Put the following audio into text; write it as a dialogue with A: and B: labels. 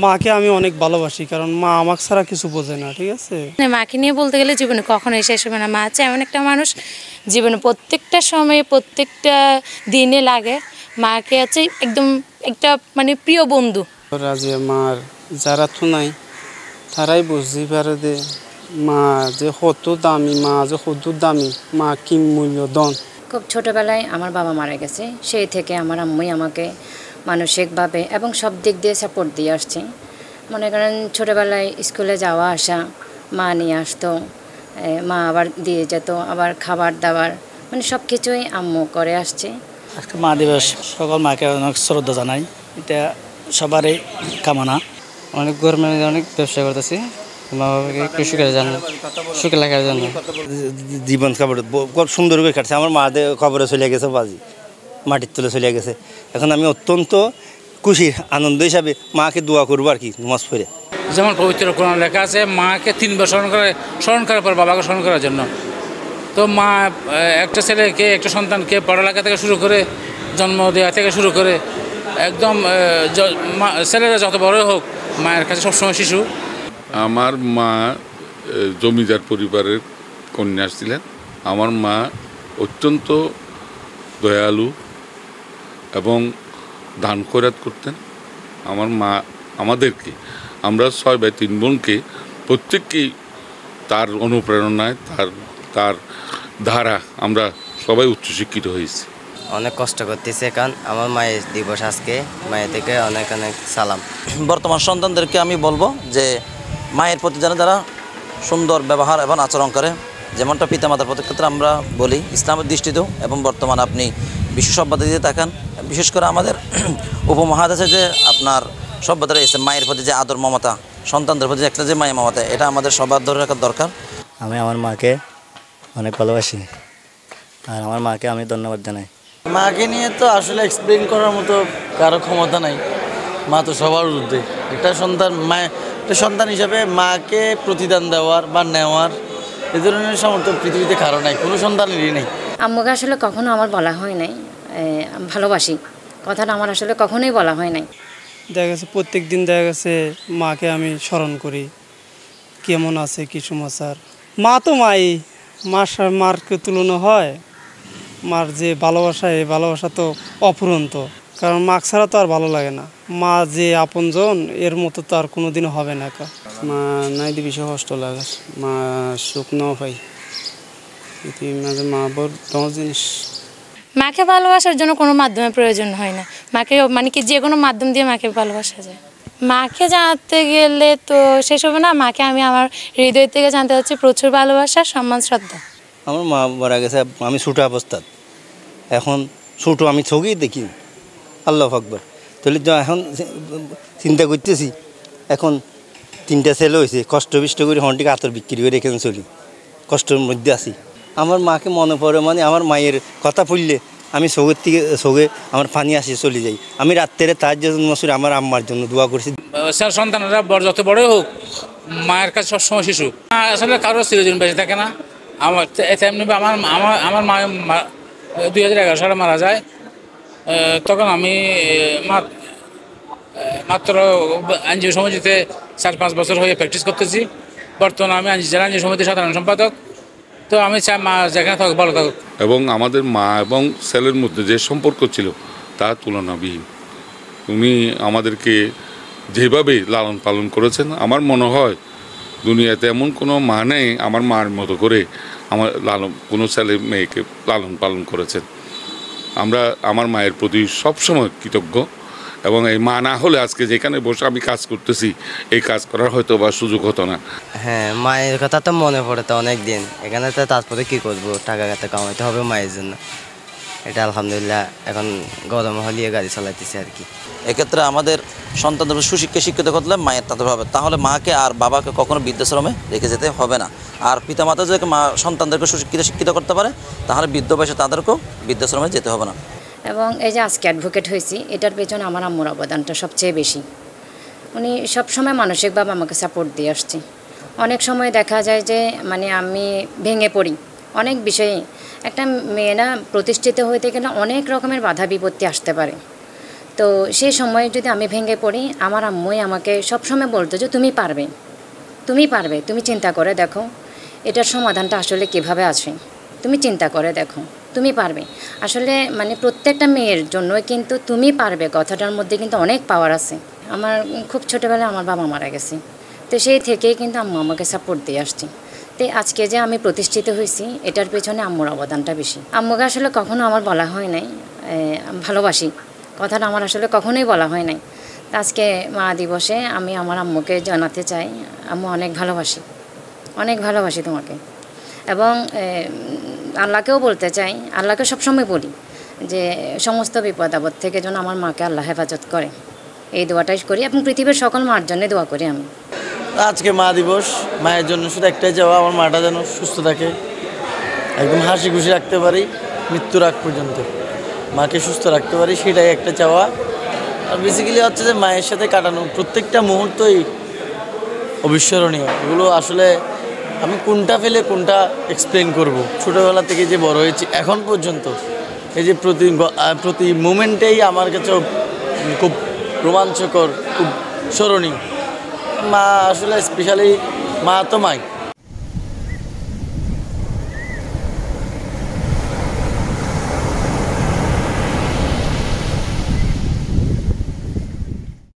A: মাকে আমি অনেক ভালোবাসি, কারণ মা আমাকে ছাড়া কিছু বোঝে না, ঠিক আছে।
B: মাকে নিয়ে বলতে গেলে জীবনে কখনোই শেষ হবে না। মা হচ্ছে এমন একটা মানুষ, জীবনে প্রত্যেকটা সময়ে প্রত্যেকটা দিনে লাগে। মাকে হচ্ছে একদম একটা মানে প্রিয় বন্ধু।
A: রাজিয়া মার যারা তো নাই তারাই বুঝতে পারে যে মা যে কত দামি, মা যে কত দামি, মা কি মূল্যবান।
C: খুব ছোটোবেলায় আমার বাবা মারা গেছে, সেই থেকে আমার আম্মুই আমাকে মানসিকভাবে এবং সব দিক দিয়ে সাপোর্ট দিয়ে আসছে। মনে করেন ছোটোবেলায় স্কুলে যাওয়া আসা মা নিয়ে আসতো, মা আবার দিয়ে যেত, আবার খাবার দাবার মানে সব কিছুই আম্মু করে আসছে।
D: আজকে মা দিবস, সকল মাকে অনেক শ্রদ্ধা জানাই, এটা সবারই কামনা।
E: অনেক গভর্নমেন্ট অনেক ব্যবসা করতেছি, মা বাবাকে একটু সুখে লাগার জন্য।
F: জীবন খবর খুব সুন্দর করে কাটছে। আমার মা খবরে চলে গেছে, বাজি মাটির তলে চলে গেছে। এখন আমি অত্যন্ত খুশি, আনন্দ হিসাবে মাকে দোয়া করবো আর কি, নামাজ পড়ে।
G: যেমন পবিত্র কোরআনে লেখা আছে মাকে 3 বার স্মরণ করার পর বাবাকে স্মরণ করার জন্য। তো মা একটা ছেলেকে, একটা সন্তানকে পড়ালেখা থেকে শুরু করে, জন্ম দেওয়া থেকে শুরু করে একদম ছেলেরা যত বড় হোক মায়ের কাছে সবসময় শিশু।
H: আমার মা জমিদার পরিবারের কন্যা ছিলেন। আমার মা অত্যন্ত দয়ালু এবং দান খয়রাত করতেন। আমার মা আমাদেরকে, আমরা 6 ভাই 3 বোনকে প্রত্যেককেই তার অনুপ্রেরণায়, তার ধারা আমরা সবাই উচ্চশিক্ষিত হয়েছি।
E: অনেক কষ্ট করতেছে, কারণ আমার মায়ের দিবস আজকে, মায়ের থেকে অনেক অনেক সালাম।
I: বর্তমান সন্তানদেরকে আমি বলবো যে মায়ের প্রতি যেন তারা সুন্দর ব্যবহার এবং আচরণ করে, যেমনটা পিতামাতার প্রতি ক্ষেত্রে আমরা বলি ইসলামের দৃষ্টিতেও। এবং বর্তমানে আপনি বিশ্ব সভ্যতা দিয়ে তাকান, বিশেষ করে আমাদের উপমহাদেশে যে আপনার সভ্যতা রয়েছে, মায়ের প্রতি যে আদর মমতা, সন্তানদের প্রতি একটা যে মায়ের মমতা, এটা আমাদের সবার ধরে রাখার দরকার।
D: আমি আমার মাকে অনেক ভালোবাসি, আর আমার মাকে আমি ধন্যবাদ জানাই।
E: মাকে নিয়ে তো আসলে এক্সপ্লেন করার মতো কারো ক্ষমতা নাই। মা তো সবার ঊর্ধ্বে। একটা সন্তান হিসাবে মাকে প্রতিদান দেওয়ার বা নেওয়ার এ ধরনের সামর্থ্য পৃথিবীতে কারো নাই, কোনো সন্তানেরই নেই।
C: আম্মুকে আসলে কখনো আমার বলা হয় নাই ভালোবাসি কথাটা, আমার আসলে কখনোই বলা হয় নাই।
A: দেখা গেছে প্রত্যেক দিন দেখা গেছে মাকে আমি স্মরণ করি, কেমন আছে কি সমাচার। মা তো মাই, মারকে তুলনা হয়? মার যে ভালোবাসা, এই ভালোবাসা তো অফুরন্ত, কারণ মা ছাড়া তো আর ভালো লাগে না। মা যে আপনজন, এর মতো তো আর কোনোদিনও হবে না। মা নাই দি বেশি কষ্ট লাগে, মা সুখ নাও পাই, মাঝে মা বড় জিনিস।
B: মাকে ভালোবাসার জন্য কোনো মাধ্যমের প্রয়োজন হয় না। মাকে মানে কি যে কোনো মাধ্যম দিয়ে মাকে ভালোবাসা যায়। মাকে জানতে গেলে তো শেষ হবে না। মাকে আমি আমার হৃদয় থেকে জানতে চাচ্ছি প্রচুর ভালোবাসা, সম্মান, শ্রদ্ধা।
F: আমার মা মারা গেছে আমি ছোটো অবস্থায়, এখন ছোটো আমি ছবিই দেখি, আল্লাহু আকবার। তাহলে এখন চিন্তা করতেছি, এখন 3টা ছেলে হয়েছে, কষ্ট করে হন্টিকে আতর বিক্রি করে এখানে চলি, কষ্টের মধ্যে আছি। আমার মাকে মনে পড়ে, মানে আমার মায়ের কথা পড়লে আমি চোখের থেকে চোখে আমার পানি আসে চলে যাই। আমি রাত্রে তার জন্য আমার আম্মার জন্য দোয়া করছি।
G: সন্তানরা যত বড় হোক মায়ের কাছে সবসময় শিশু। আসলে কারো চিরদিন বেঁচে থাকে না। আমার তেমনি আমার মা 2011 সালে মারা যায়। তখন আমি মাত্র আইনজীবী সমিতিতে 4-5 বছর হয়ে প্র্যাকটিস করতেছি। বর্তমানে আমি জেলা আইনজীবী সমিতির সাধারণ সম্পাদক। তো আমি চাই মা যেখানে থাকুক ভালো থাকুক।
H: এবং আমাদের মা এবং ছেলের মধ্যে যে সম্পর্ক ছিল তা তুলনাবিহীন। উনি আমাদেরকে যেভাবে লালন পালন করেছেন, আমার মনে হয় দুনিয়াতে এমন কোনো মা নেই আমার মার মতো করে কোনো ছেলে মেয়েকে লালন পালন করেছেন। আমার মায়ের প্রতি সবসময় কৃতজ্ঞ। এবং এই মা না হলে আজকে যেখানে বসে আমি কাজ করতেছি, এই কাজ করার হয়তো বা সুযোগ হতো না।
E: হ্যাঁ, মায়ের কথা তো মনে পড়ে তো অনেক দিন। এখানে তো তারপরে কী করবো, টাকা কামাইতে হবে মায়ের জন্য। এটা আলহামদুলিল্লাহ এখন গরম হলিয়ে গাড়ি চালাইতেছি আর কি।
I: এক্ষেত্রে আমাদের সন্তানদের শিক্ষিত করলে মায়ের তাদের হবে, তাহলে মাকে আর বাবাকে কখনো বৃদ্ধাশ্রমে রেখে যেতে হবে না। আর পিতামাতা যদি সন্তানদেরকে শিক্ষিত করতে পারে, তাহলে বৃদ্ধ বয়সে তাদেরকেও বৃদ্ধাশ্রমে যেতে হবে না।
C: এবং এই যে আজকে অ্যাডভোকেট হয়েছি, এটার পেছনে আমার আম্মুর অবদানটা সবচেয়ে বেশি। উনি সবসময় মানসিকভাবে আমাকে সাপোর্ট দিয়ে আসছে। অনেক সময় দেখা যায় যে মানে আমি ভেঙে পড়ি অনেক বিষয়ে। একটা মেয়ে না প্রতিষ্ঠিত হইতে গেলে অনেক রকমের বাধা বিপত্তি আসতে পারে। তো সেই সময় যদি আমি ভেঙে পড়ি, আমার আম্মুই আমাকে সবসময় বলতো যে তুমি পারবে, তুমি পারবে, তুমি চিন্তা করে দেখো এটার সমাধানটা আসলে কিভাবে আছে, তুমি চিন্তা করে দেখো, তুমি পারবে। আসলে মানে প্রত্যেকটা মেয়ের জন্যই কিন্তু তুমি পারবে কথাটার মধ্যে কিন্তু অনেক পাওয়ার আছে। আমার খুব ছোটোবেলায় আমার বাবা মারা গেছে, তো সেই থেকেই কিন্তু আম্মু আমাকে সাপোর্ট দিয়ে আসছে। তো আজকে যে আমি প্রতিষ্ঠিত হয়েছি এটার পেছনে আম্মুর অবদানটা বেশি। আম্মুকে আসলে কখনো আমার বলা হয় নাই ভালোবাসি, কথাটা আমার আসলে কখনোই বলা হয় নাই। তো আজকে মা দিবসে আমি আমার আম্মুকে জানাতে চাই, আম্মু অনেক ভালোবাসি, অনেক ভালোবাসি তোমাকে। এবং আল্লাহকেও বলতে চাই, আল্লাহকে সবসময় বলি যে সমস্ত বিপদ আপদ থেকে যেন আমার মাকে আল্লাহ হেফাজত করে, এই দোয়াটাই করি এবং পৃথিবীর সকল মার জন্য দোয়া করি আমি।
E: আজকে মা দিবস, মায়ের জন্য শুধু একটাই চাওয়া, আমার মাটা যেন সুস্থ থাকে, একদম হাসি খুশি রাখতে পারি মৃত্যুর আগ পর্যন্ত, মাকে সুস্থ রাখতে পারি, সেটাই একটা চাওয়া। আর বেসিক্যালি হচ্ছে যে মায়ের সাথে কাটানো প্রত্যেকটা মুহূর্তই অবিস্মরণীয়। এগুলো আসলে আমি কোনটা ফেলে কোনটা এক্সপ্লেন করব। ছোটোবেলা থেকে যে বড় হয়েছি এখন পর্যন্ত, এই যে প্রতি মুমেন্টেই আমার কাছে খুব রোমাঞ্চকর, খুব স্মরণীয়। মা আসলে স্পেশালি মা তো মাই।